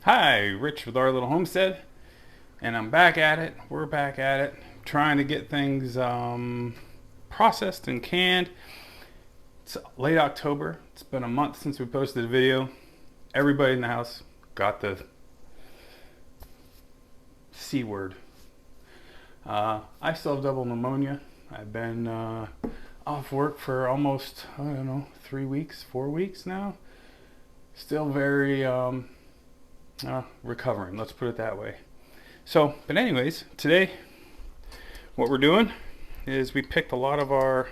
Hi, Rich with our little homestead, and I'm back at it. We're back at it, trying to get things processed and canned. It's late October. It's been a month since we posted a video. Everybody in the house got the C word. I still have double pneumonia. I've been off work for almost, I don't know, 3 weeks, 4 weeks now. Still very recovering, let's put it that way. So, but anyways, today what we're doing is we picked a lot of our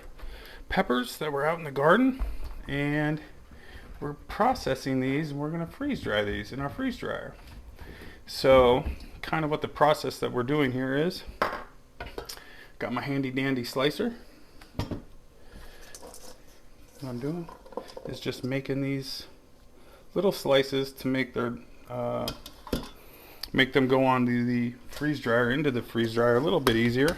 peppers that were out in the garden, and we're processing these, and we're going to freeze dry these in our freeze dryer. So kind of what the process that we're doing here is, got my handy dandy slicer. What I'm doing is just making these little slices to make their make them go on the freeze dryer, into the freeze dryer a little bit easier.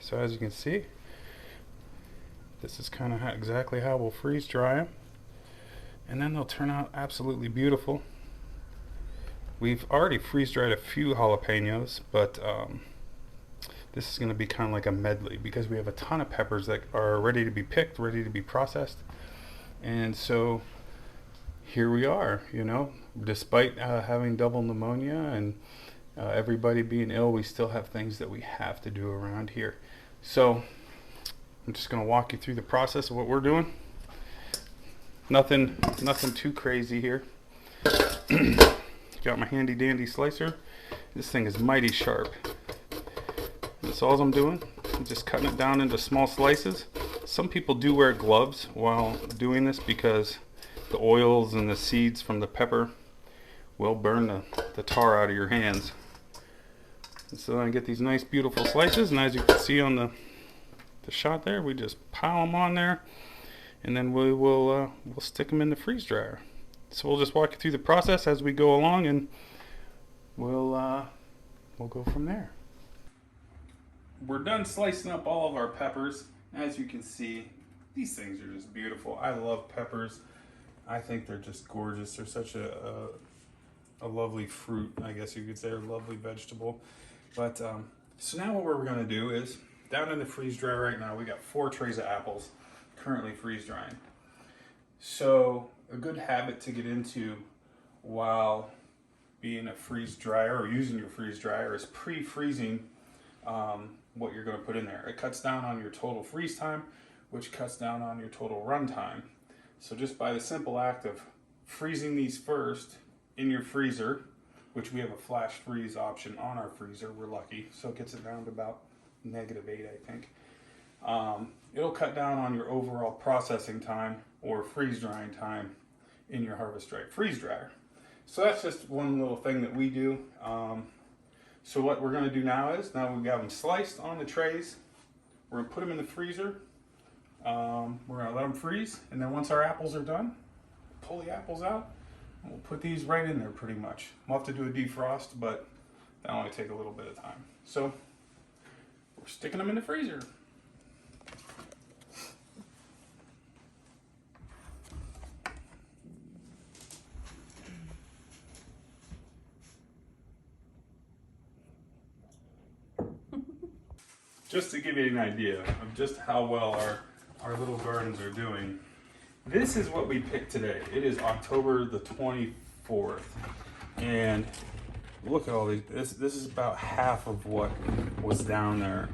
So as you can see, this is kind of exactly how we'll freeze dry them, and then they'll turn out absolutely beautiful. We've already freeze dried a few jalapeños, but this is going to be kind of like a medley because we have a ton of peppers that are ready to be picked, ready to be processed. And so here we are, you know, despite having double pneumonia and everybody being ill, we still have things that we have to do around here. So I'm just going to walk you through the process of what we're doing. Nothing too crazy here. Got my handy dandy slicer. This thing is mighty sharp. That's all I'm doing. I'm just cutting it down into small slices. Some people do wear gloves while doing this because the oils and the seeds from the pepper will burn the tar out of your hands. And so I get these nice beautiful slices, and as you can see on the shot there, we just pile them on there, and then we'll stick them in the freeze dryer. So we'll just walk you through the process as we go along, and we'll go from there. We're done slicing up all of our peppers. As you can see, these things are just beautiful. I love peppers. I think they're just gorgeous. They're such a lovely fruit, I guess you could say, or lovely vegetable. But so now what we're going to do is, down in the freeze dryer right now, we got 4 trays of apples currently freeze drying. So a good habit to get into while being a freeze dryer or using your freeze dryer is pre-freezing what you're going to put in there. It cuts down on your total freeze time, which cuts down on your total run time. So just by the simple act of freezing these first in your freezer, which we have a flash freeze option on our freezer, we're lucky, so it gets it down to about -8, I think. It'll cut down on your overall processing time or freeze drying time in your Harvest Right freeze dryer. So that's just one little thing that we do. So what we're going to do now is, now we've got them sliced on the trays, we're going to put them in the freezer. We're going to let them freeze, and then once our apples are done, pull the apples out, and we'll put these right in there pretty much. We'll have to do a defrost, but that'll only take a little bit of time. So we're sticking them in the freezer. Just to give you an idea of just how well our little gardens are doing, this is what we picked today. It is October the 24th, and look at all these. This is about half of what was down there.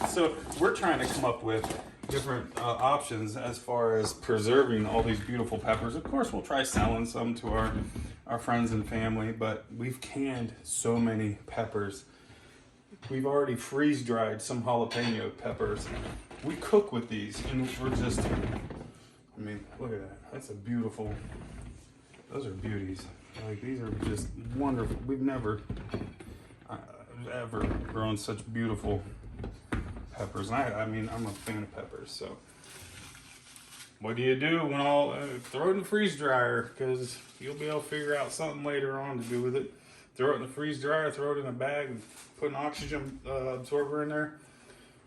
So we're trying to come up with different options as far as preserving all these beautiful peppers. Of course, we'll try selling some to our friends and family, but we've canned so many peppers. We've already freeze dried some jalapeno peppers. We cook with these, and we're just, I mean, look at that. That's a beautiful, those are beauties. Like, these are just wonderful. We've never ever grown such beautiful peppers. And I mean, I'm a fan of peppers, so. What do you do when throw it in the freeze dryer, because you'll be able to figure out something later on to do with it. Throw it in the freeze dryer, throw it in a bag, and put an oxygen absorber in there.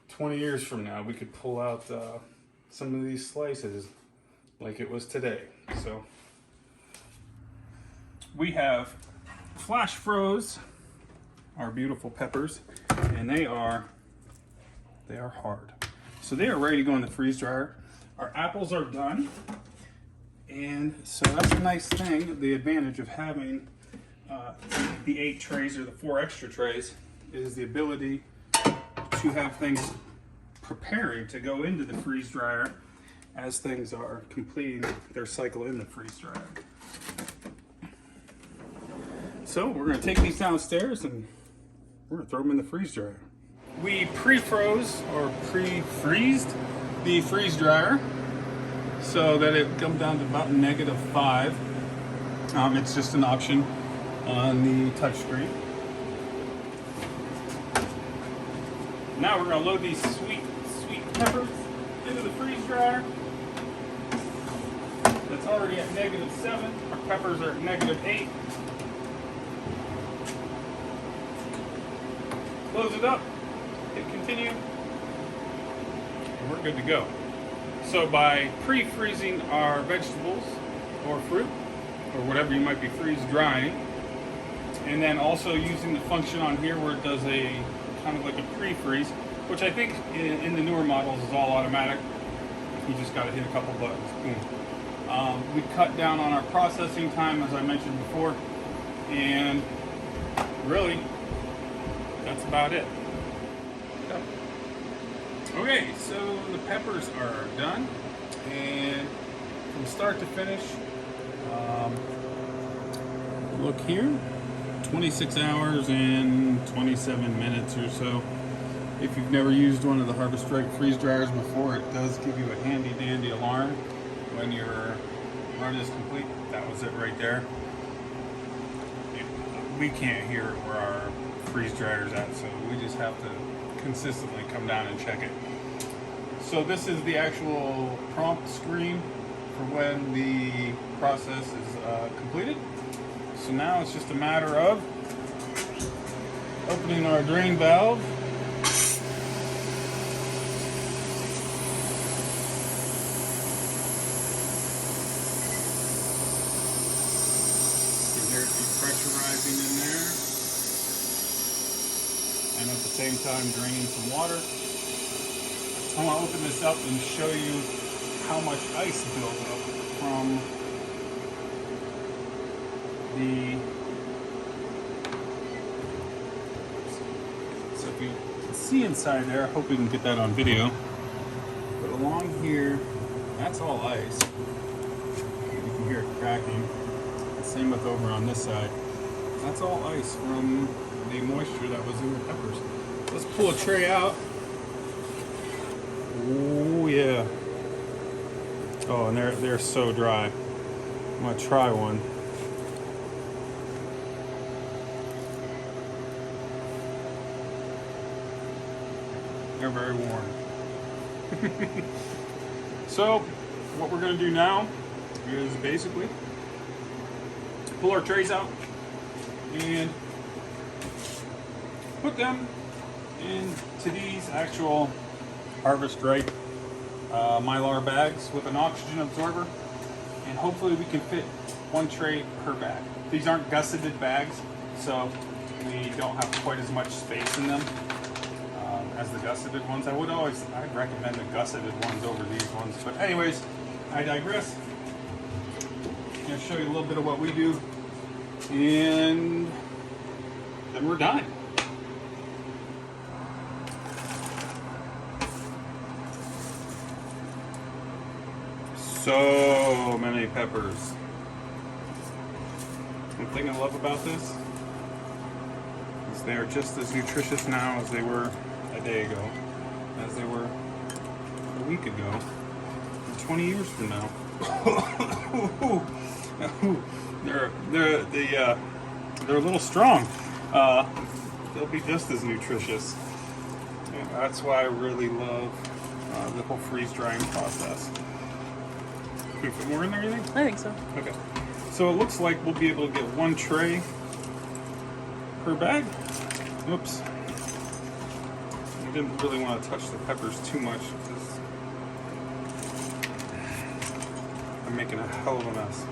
20 years from now, we could pull out some of these slices like it was today. So we have flash froze our beautiful peppers, and they are hard. So they are ready to go in the freeze dryer. Our apples are done, and so that's a nice thing. The advantage of having the 8 trays or the 4 extra trays is the ability to have things preparing to go into the freeze dryer as things are completing their cycle in the freeze dryer. So we're going to take these downstairs and we're going to throw them in the freeze dryer. We pre-froze or pre-freezed the freeze dryer so that it comes down to about -5. It's just an option on the touchscreen. Now we're going to load these sweet peppers into the freeze dryer. That's already at -7. Our peppers are at -8. Close it up, hit continue, and we're good to go. So by pre-freezing our vegetables or fruit or whatever you might be freeze drying, and then also using the function on here where it does a kind of like a pre-freeze, which I think in the newer models is all automatic. You just got to hit a couple buttons. Boom. We cut down on our processing time, as I mentioned before, and really that's about it. Okay, so the peppers are done, and from start to finish, look here, 26 hours and 27 minutes or so. If you've never used one of the Harvest Strike freeze dryers before, it does give you a handy dandy alarm when your run is complete. That was it right there. We can't hear where our freeze dryer's at, so we just have to consistently come down and check it. So this is the actual prompt screen for when the process is completed. So now it's just a matter of opening our drain valve, you can hear it depressurizing in there, and at the same time draining some water. I want to open this up and show you how much ice builds up from the... So if you can see inside there, I hope we can get that on video. But along here, that's all ice. You can hear it cracking. Same with over on this side. That's all ice from the moisture that was in the peppers. Let's pull a tray out. Oh yeah. Oh, and they're so dry. I'm gonna try one. They're very warm. So what we're gonna do now is basically pull our trays out and put them into these actual Harvest Strike Mylar bags with an oxygen absorber, and hopefully we can fit 1 tray per bag. These aren't gusseted bags, so we don't have quite as much space in them as the gusseted ones. I'd recommend the gusseted ones over these ones, but anyways, I digress. I'm going to show you a little bit of what we do, and then we're done. So many peppers. One thing I love about this is they are just as nutritious now as they were a day ago, as they were a week ago, and 20 years from now. They're a little strong. They'll be just as nutritious. And that's why I really love the whole freeze drying process. Can we put more in there, you think? I think so. Okay. So it looks like we'll be able to get 1 tray per bag. Oops. I didn't really want to touch the peppers too much because I'm making a hell of a mess.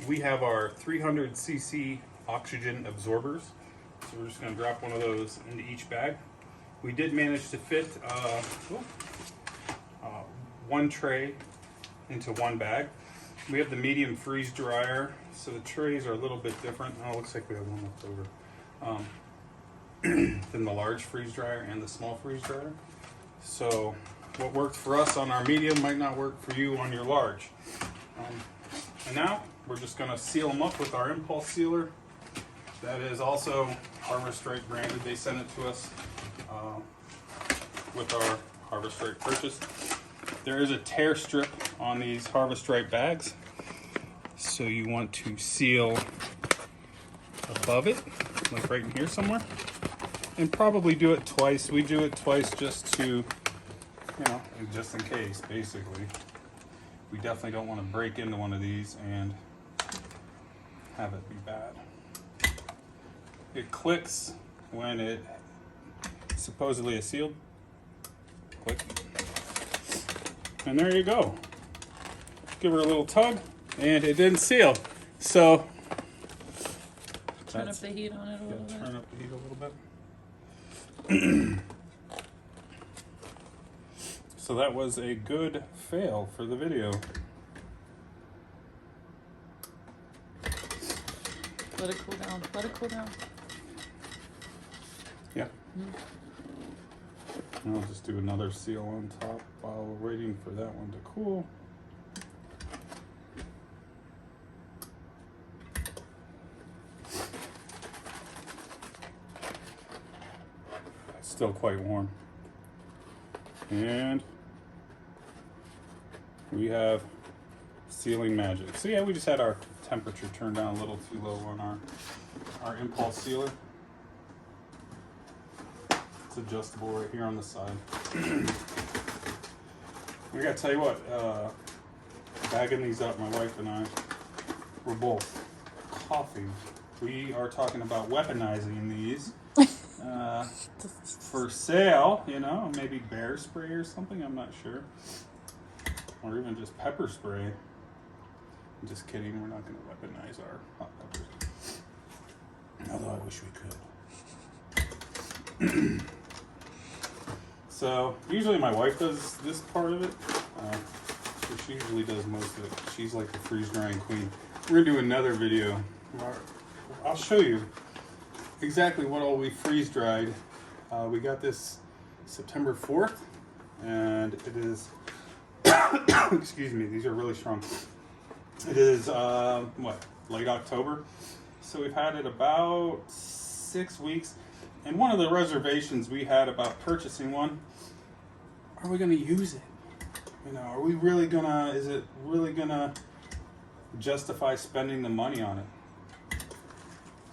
We have our 300cc oxygen absorbers. So we're just going to drop one of those into each bag. We did manage to fit one tray into one bag. We have the medium freeze dryer, so the trays are a little bit different. Oh, it looks like we have one left over. Than the large freeze dryer and the small freeze dryer. So what worked for us on our medium might not work for you on your large. And now we're just going to seal them up with our impulse sealer. That is also Harvest Right branded. They sent it to us with our Harvest Right purchase. There is a tear strip on these Harvest Right bags, so you want to seal above it, like right in here somewhere, and probably do it twice. We do it twice just to, you know, just in case, basically. We definitely don't want to break into one of these and have it be bad. It clicks when it supposedly is sealed. Click. And there you go. Give her a little tug, and it didn't seal. So turn up the heat on it a little bit. Turn up the heat a little bit. So that was a good fail for the video. Let it cool down. Let it cool down. Yeah. I'll just do another seal on top while we're waiting for that one to cool. It's still quite warm. And we have sealing magic. So yeah, we just had our temperature turned down a little too low on our impulse sealer. It's adjustable right here on the side. I gotta tell you what, bagging these up, my wife and I, we're both coughing. We are talking about weaponizing these for sale, you know, maybe bear spray or something, I'm not sure. Or even just pepper spray. I'm just kidding, we're not going to weaponize our hot peppers. Although I wish we could. So, usually my wife does this part of it. So she usually does most of it. She's like the freeze drying queen. We're going to do another video. I'll show you exactly what all we freeze dried. We got this September 4th, and it is, excuse me, these are really strong. It is, late October. So we've had it about 6 weeks. And one of the reservations we had about purchasing one, are we going to use it? You know, are we really going to, is it really going to justify spending the money on it?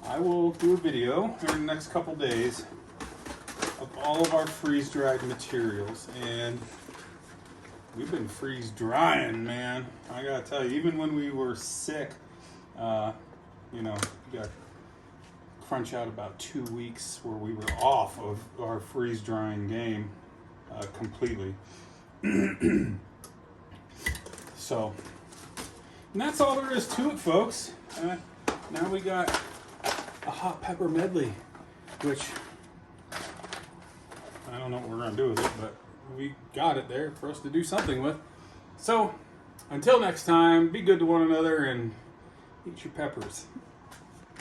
I will do a video in the next couple days of all of our freeze-dried materials, and we've been freeze-drying, man. I gotta tell you, even when we were sick, you know, we got crunch out about 2 weeks where we were off of our freeze-drying game completely. So, and that's all there is to it, folks. Now we got a hot pepper medley, which I don't know what we're going to do with it, but we got it there for us to do something with. So, until next time, be good to one another and eat your peppers.